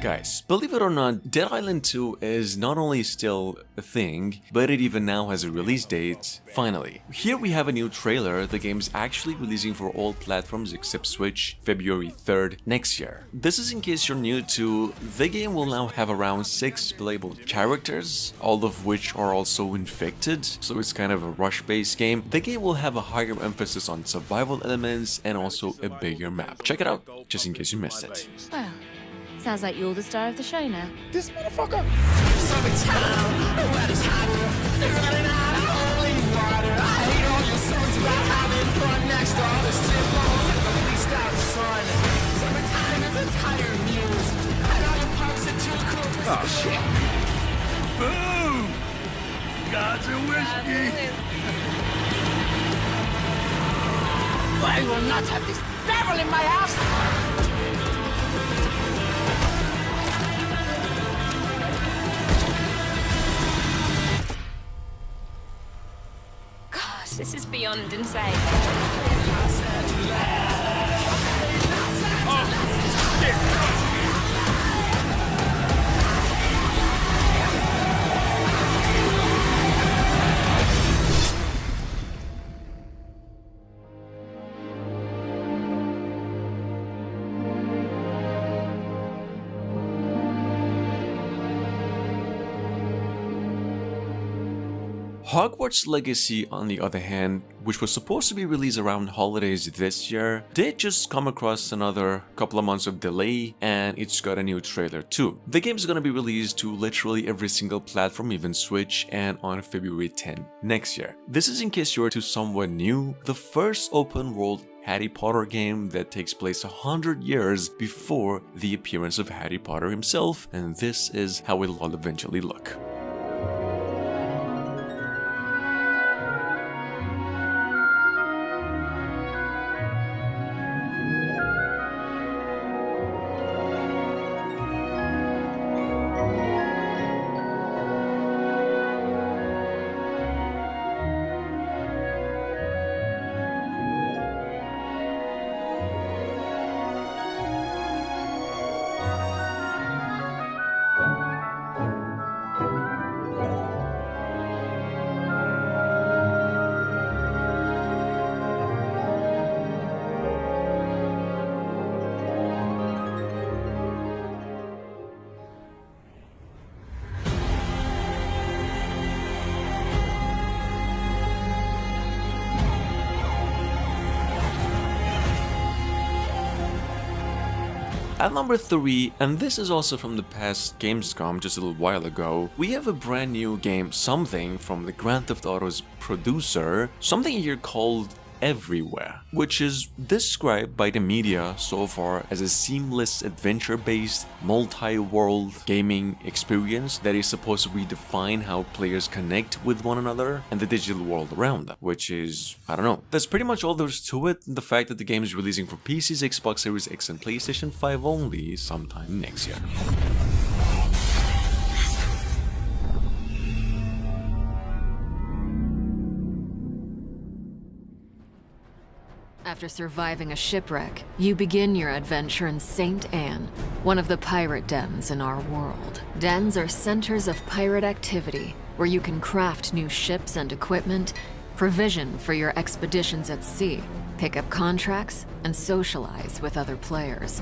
Guys, believe it or not, Dead Island 2 is not only still a thing, but it even now has a release date, finally. Here we have a new trailer. The game's actually releasing for all platforms except Switch, February 3rd next year. This is in case you're new to, the game will now have around 6 playable characters, all of which are also infected, so it's kind of a rush-based game. The game will have a higher emphasis on survival elements and also a bigger map. Check it out, just in case you missed it. Well, sounds like you're the star of the show now. This motherfucker! Oh shit! Boom! Gods and whiskey! I will not have this devil in my house! This is beyond insane. Hogwarts Legacy, on the other hand, which was supposed to be released around holidays this year, did just come across another couple of months of delay, and it's got a new trailer too. The game's gonna be released to literally every single platform, even Switch, and on February 10 next year. This is in case you're to someone new, the first open world Harry Potter game that takes place 100 years before the appearance of Harry Potter himself, and this is how it'll all eventually look. At number 3, and this is also from the past Gamescom just a little while ago, we have a brand new game, something from the Grand Theft Auto's producer, something here called Everywhere, which is described by the media so far as a seamless adventure-based multi-world gaming experience that is supposed to redefine how players connect with one another and the digital world around them, which is, I don't know. That's pretty much all there's to it. The fact that the game is releasing for PCs, Xbox Series X and PlayStation 5 only sometime next year. After surviving a shipwreck, you begin your adventure in St. Anne, one of the pirate dens in our world. Dens are centers of pirate activity, where you can craft new ships and equipment, provision for your expeditions at sea, pick up contracts, and socialize with other players.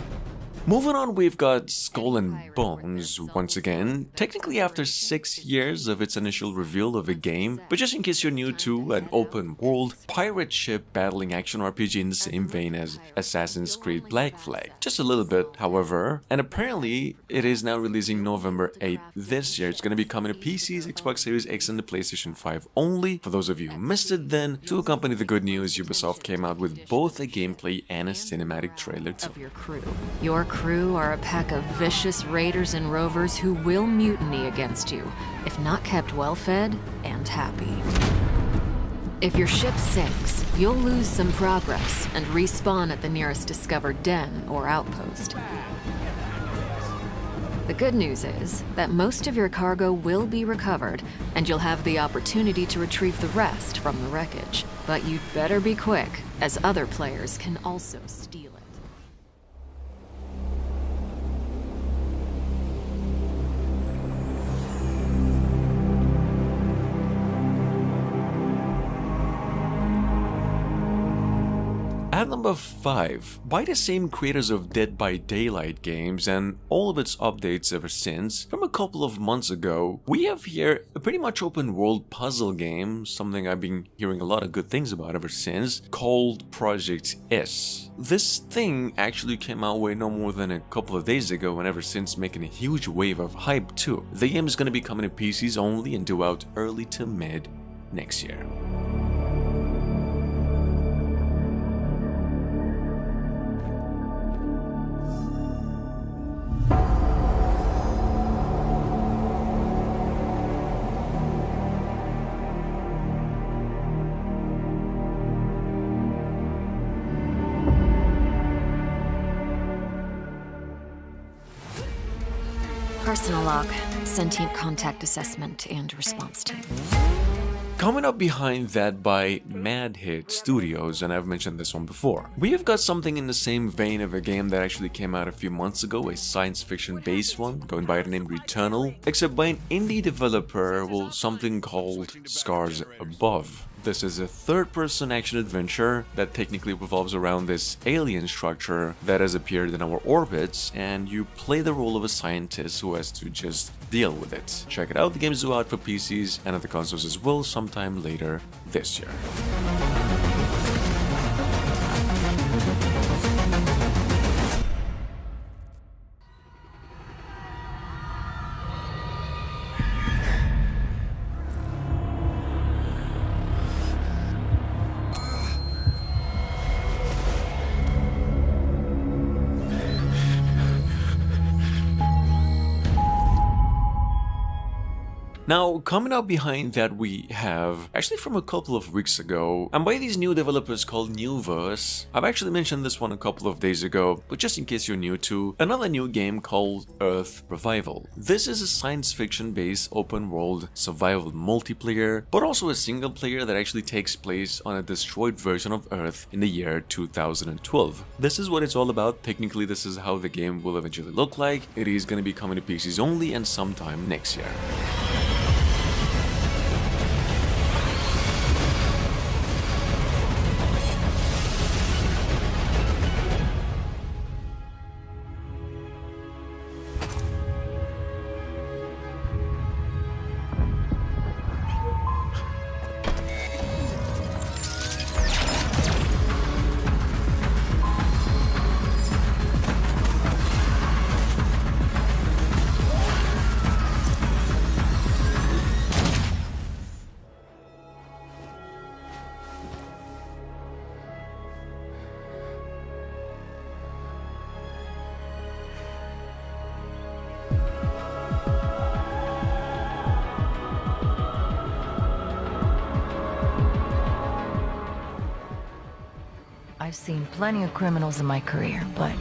Moving on, we've got Skull and Bones once again, technically after 6 years of its initial reveal of a game, but just in case you're new to an open world pirate ship battling action RPG in the same vein as Assassin's Creed Black Flag. Just a little bit, however, and apparently it is now releasing November 8th this year. It's going to be coming to PCs, Xbox Series X and the PlayStation 5 only. For those of you who missed it then, to accompany the good news, Ubisoft came out with both a gameplay and a cinematic trailer too. Your crew are a pack of vicious raiders and rovers who will mutiny against you, if not kept well-fed and happy. If your ship sinks, you'll lose some progress and respawn at the nearest discovered den or outpost. The good news is that most of your cargo will be recovered, and you'll have the opportunity to retrieve the rest from the wreckage. But you'd better be quick, as other players can also steal it. At number 5, by the same creators of Dead by Daylight games and all of its updates ever since, from a couple of months ago, we have here a pretty much open world puzzle game, something I've been hearing a lot of good things about ever since, called Project S. This thing actually came out way no more than a couple of days ago, and ever since making a huge wave of hype too. The game is going to be coming to PCs only and due out early to mid next year. Personal log, sentient contact assessment and response team. Coming up behind that by Mad Hit Studios, and I've mentioned this one before. We have got something in the same vein of a game that actually came out a few months ago, a science fiction based one, going by the name Returnal, except by an indie developer, well, something called Scars Above. This is a third-person action adventure that technically revolves around this alien structure that has appeared in our orbits, and you play the role of a scientist who has to just deal with it. Check it out, the game is due out for PCs and other consoles as well sometime later this year. Now, coming up behind that we have, actually from a couple of weeks ago, and by these new developers called Newverse. I've actually mentioned this one a couple of days ago, but just in case you're new to, another new game called Earth Revival. This is a science fiction based open world survival multiplayer, but also a single player that actually takes place on a destroyed version of Earth in the year 2012. This is what it's all about. Technically, this is how the game will eventually look like. It is going to be coming to PCs only and sometime next year. I've seen plenty of criminals in my career, but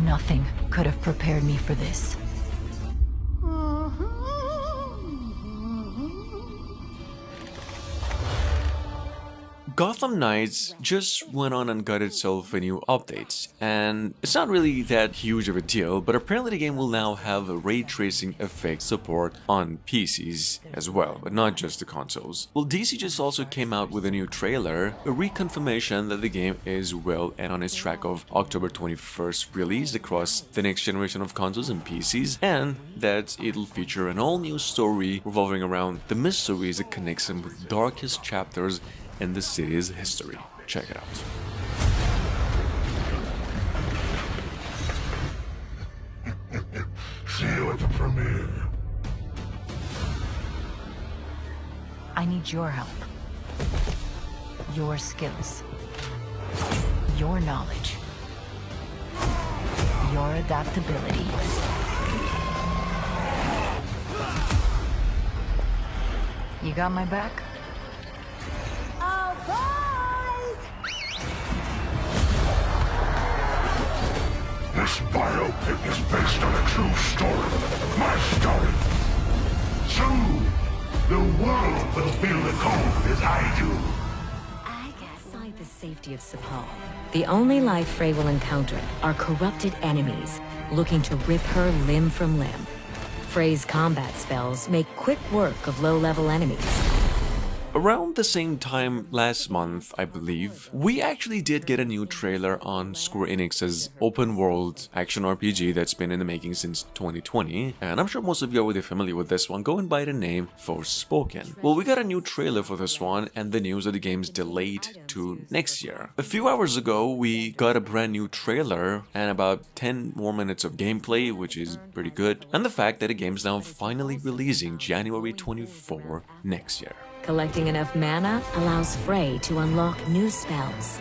nothing could have prepared me for this. Gotham Knights just went on and got itself a new update, and it's not really that huge of a deal, but apparently the game will now have a ray tracing effect support on PCs as well, but not just the consoles. Well, DC just also came out with a new trailer, a reconfirmation that the game is well and on its track of October 21st release across the next generation of consoles and PCs, and that it'll feature an all-new story revolving around the mysteries that connects them with the darkest chapters in the city's history. Check it out. See you at the premiere. I need your help. Your skills. Your knowledge. Your adaptability. You got my back? This biopic is based on a true story. My story. Soon, the world will feel the cold as I do. Outside the safety of Sepal, the only life Frey will encounter are corrupted enemies looking to rip her limb from limb. Frey's combat spells make quick work of low-level enemies. Around the same time last month, I believe, we actually did get a new trailer on Square Enix's open world action RPG that's been in the making since 2020, and I'm sure most of you are already familiar with this one, going by the name Forspoken. Well, we got a new trailer for this one, and the news that the game's delayed to next year. A few hours ago, we got a brand new trailer and about 10 more minutes of gameplay, which is pretty good, and the fact that the game's now finally releasing January 24 next year. Collecting enough mana allows Frey to unlock new spells.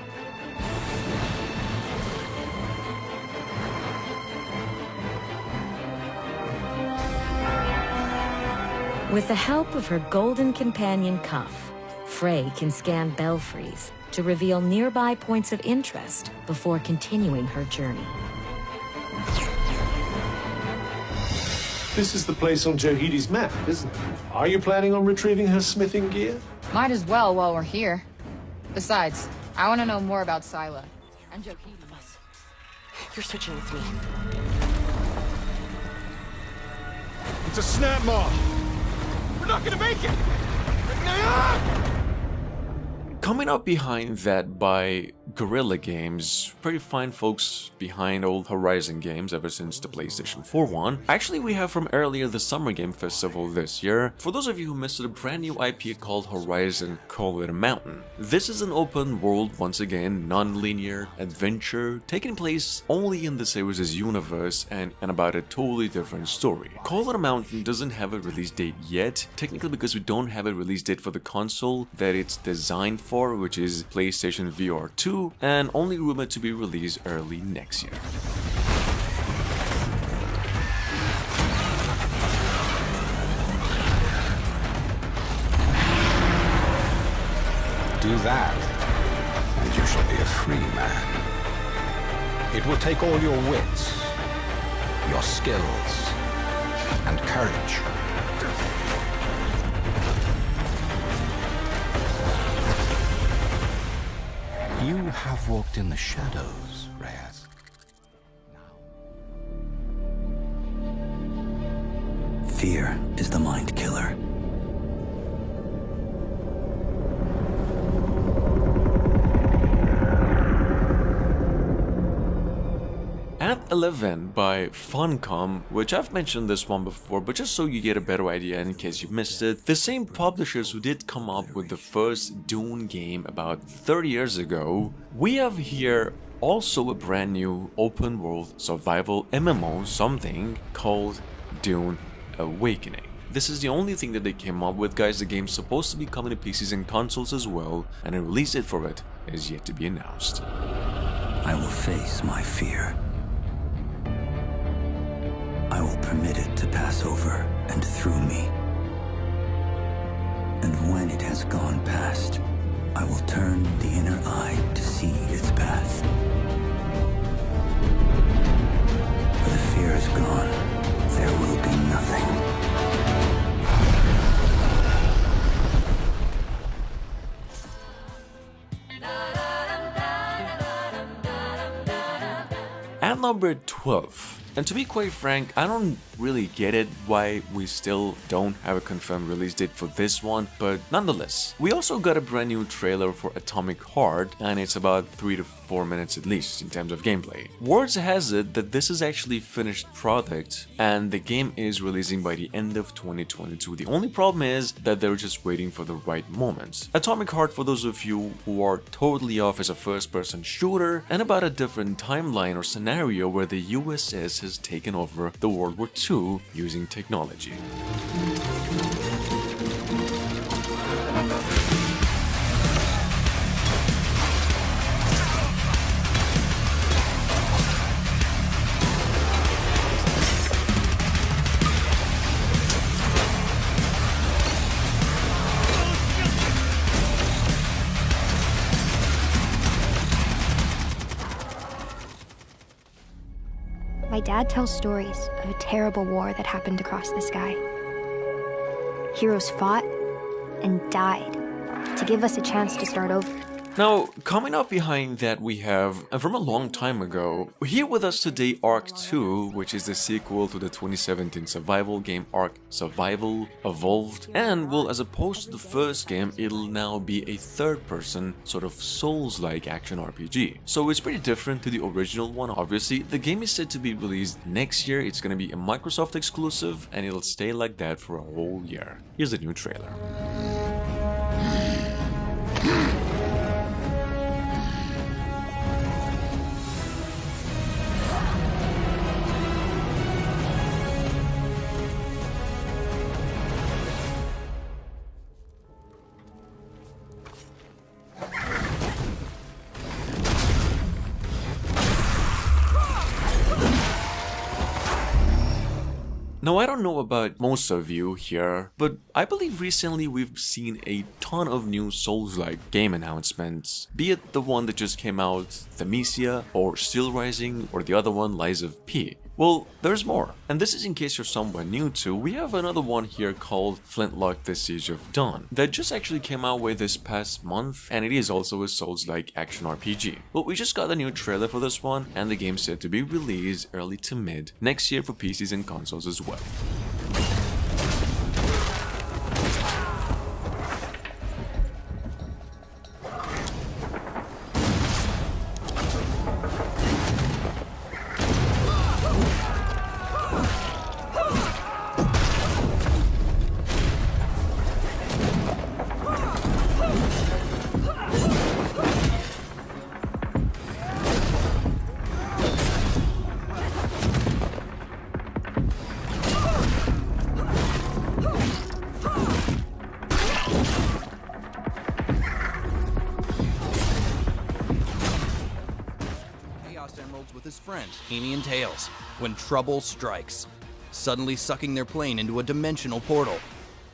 With the help of her golden companion Cuff, Frey can scan belfries to reveal nearby points of interest before continuing her journey. This is the place on Johidi's map, isn't it? Are you planning on retrieving her smithing gear? Might as well while we're here. Besides, I want to know more about Scylla and Johidi. You're switching with me. It's a snap maw. We're not gonna make it! Coming up behind that by Guerrilla Games, pretty fine folks behind old Horizon games ever since the PlayStation 4 one. Actually, we have from earlier the Summer Game Festival this year. For those of you who missed it, a brand new IP called Horizon Call It a Mountain. This is an open world, once again, non-linear adventure, taking place only in the series' universe and about a totally different story. Call It a Mountain doesn't have a release date yet, technically because we don't have a release date for the console that it's designed for, which is PlayStation VR 2, and only rumored to be released early next year. Do that, and you shall be a free man. It will take all your wits, your skills, and courage. You have walked in the shadows, Reyes. Fear is the mind killer. At 11 by Funcom, which I've mentioned this one before, but just so you get a better idea in case you missed it, the same publishers who did come up with the first Dune game about 30 years ago, we have here also a brand new open world survival MMO something called Dune Awakening. This is the only thing that they came up with, guys. The game's supposed to be coming to PCs and consoles as well, and a release date for it is yet to be announced. I will face my fear. I will permit it to pass over and through me. And when it has gone past, I will turn the inner eye to see its path. When the fear is gone, there will be nothing. At number 12, and to be quite frank, I don't really get it why we still don't have a confirmed release date for this one, but nonetheless. We also got a brand new trailer for Atomic Heart, and it's about 3 to 4 minutes at least in terms of gameplay. Words has it that this is actually finished product, and the game is releasing by the end of 2022. The only problem is that they're just waiting for the right moments. Atomic Heart, for those of you who are totally off, is a first-person shooter, and about a different timeline or scenario where the USS has taken over the World War II using technology. My dad tells stories of a terrible war that happened across the sky. Heroes fought and died to give us a chance to start over. Now, coming up behind that we have, from a long time ago, here with us today Ark 2, which is the sequel to the 2017 survival game Ark Survival Evolved, and well, as opposed to the first game, it'll now be a third-person, sort of Souls-like action RPG. So it's pretty different to the original one, obviously. The game is said to be released next year, it's gonna be a Microsoft exclusive, and it'll stay like that for a whole year. Here's the new trailer. Now, I don't know about most of you here, but I believe recently we've seen a ton of new Souls-like game announcements, be it the one that just came out, Thamisia, or Steel Rising, or the other one, Lies of P. Well, there's more, and this is in case you're someone new to. We have another one here called Flintlock: The Siege of Dawn that just actually came out with this past month, and it is also a Souls-like action RPG. Well, we just got a new trailer for this one, and the game's set to be released early to mid next year for PCs and consoles as well. With his friend, Amy and Tails, when trouble strikes, suddenly sucking their plane into a dimensional portal.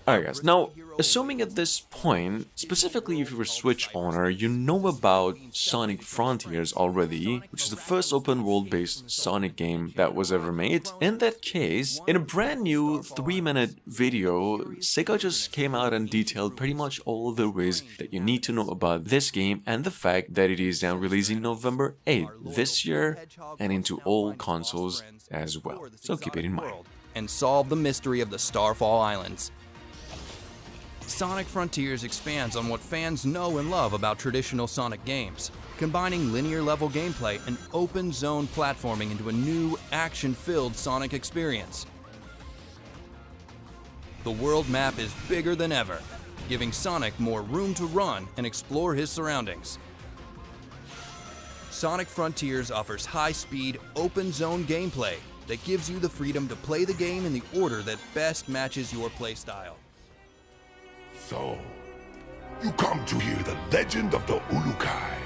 Alright guys, now, assuming at this point, specifically if you're a Switch owner, you know about Sonic Frontiers already, which is the first open world-based Sonic game that was ever made. In that case, in a brand new 3-minute video, Sega just came out and detailed pretty much all there is that you need to know about this game and the fact that it is now releasing November 8th this year and into all consoles as well. So keep it in mind. And solve the mystery of the Starfall Islands. Sonic Frontiers expands on what fans know and love about traditional Sonic games, combining linear-level gameplay and open-zone platforming into a new, action-filled Sonic experience. The world map is bigger than ever, giving Sonic more room to run and explore his surroundings. Sonic Frontiers offers high-speed, open-zone gameplay that gives you the freedom to play the game in the order that best matches your playstyle. So, you come to hear the legend of the Ulukai.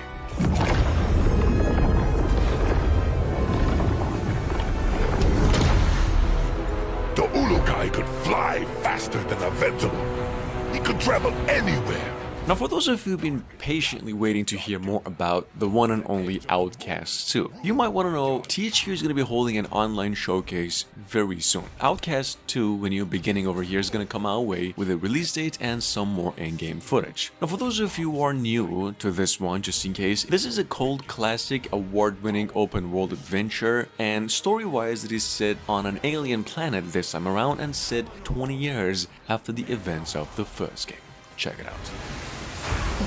The Ulukai could fly faster than a Ventolin. He could travel anywhere. Now, for those of you who've been patiently waiting to hear more about the one and only Outcast 2, you might want to know THQ is going to be holding an online showcase very soon. Outcast 2, when you're beginning over here, is going to come our way with a release date and some more in-game footage. Now, for those of you who are new to this one, just in case, this is a cult classic, award-winning open-world adventure, and story-wise, it is set on an alien planet this time around and set 20 years after the events of the first game. Check it out.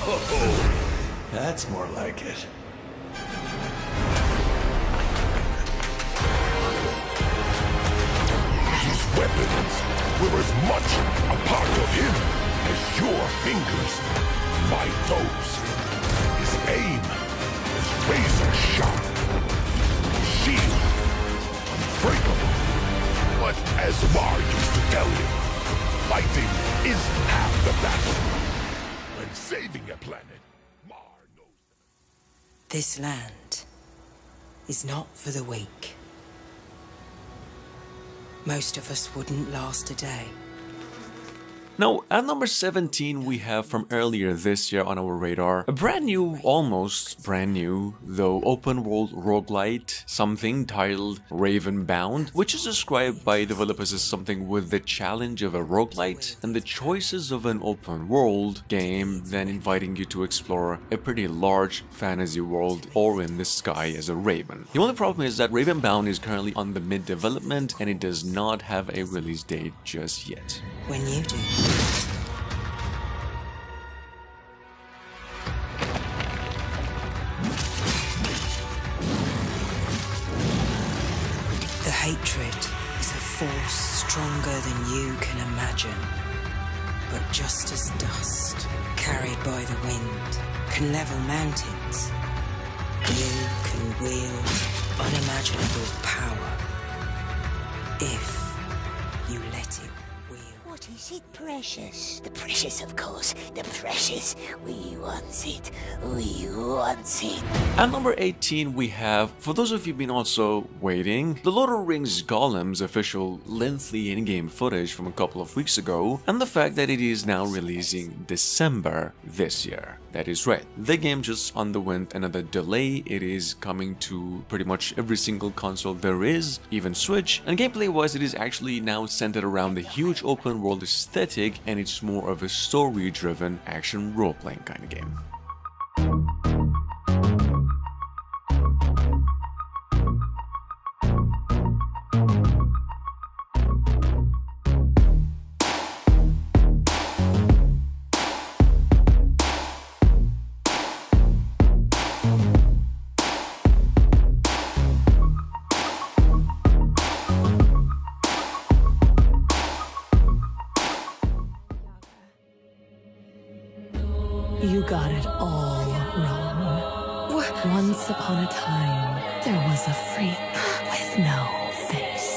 Oh, that's more like it. His weapons were as much a part of him as your fingers, my toes. His aim was razor sharp. Shield, unbreakable. But as Mar used to tell him, fighting is half the battle. When saving a planet, Mar knows. This land is not for the weak. Most of us wouldn't last a day. Now, at number 17, we have from earlier this year on our radar, a brand new, almost brand new, though open world roguelite, something titled Ravenbound, which is described by developers as something with the challenge of a roguelite and the choices of an open world game, then inviting you to explore a pretty large fantasy world or in the sky as a raven. The only problem is that Ravenbound is currently on the mid-development and it does not have a release date just yet. When you do. The hatred is a force stronger than you can imagine. But just as dust, carried by the wind, can level mountains, you can wield unimaginable power if you let it. What is it, precious? The precious, of course. The precious. We want it. We want it. At number 18, we have, for those of you been also waiting, the Lord of the Rings Golem's official lengthy in-game footage from a couple of weeks ago, and the fact that it is now releasing December this year. That is right. The game just underwent another delay. It is coming to pretty much every single console there is, even Switch, and gameplay-wise it is actually now centered around the huge open world aesthetic, and it's more of a story-driven action role-playing kind of game. You got it all wrong. Once upon a time, there was a freak with no face.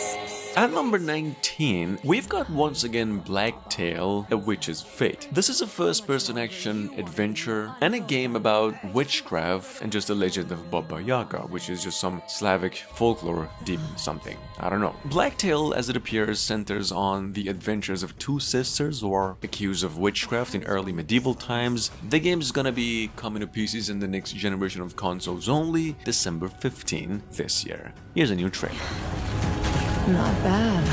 At number 19, we've got once again Blacktail, A Witch's Fate. This is a first-person action adventure and a game about witchcraft and just the legend of Baba Yaga, which is just some Slavic folklore demon something. I don't know. Blacktail, as it appears, centers on the adventures of two sisters who are accused of witchcraft in early medieval times. The game is gonna be coming to pieces in the next generation of consoles only, December 15 this year. Here's a new trailer. Not bad.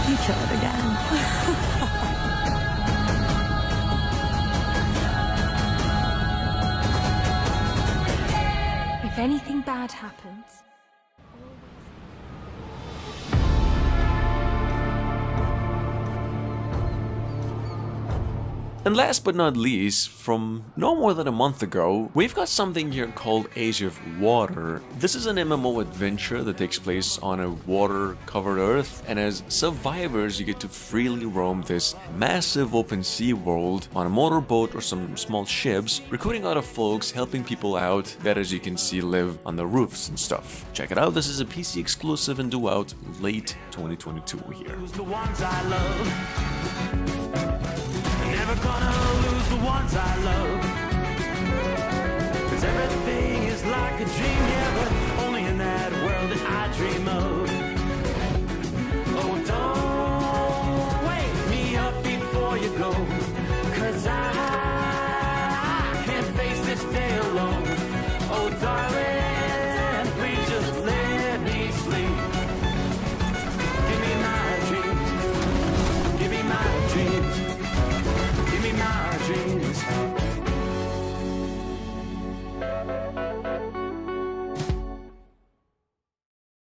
You killed again. If anything bad happens, And last but not least, from no more than a month ago, we've got something here called Age of Water. This is an MMO adventure that takes place on a water-covered Earth, and as survivors you get to freely roam this massive open sea world on a motorboat or some small ships, recruiting other folks, helping people out that, as you can see, live on the roofs and stuff. Check it out, this is a PC exclusive and due out late 2022 here. Never gonna lose the ones I love, 'cause everything is like a dream, yeah, but only in that world that I dream of. Oh, don't wake me up before you go, 'cause I can't face this day alone. Oh, darling.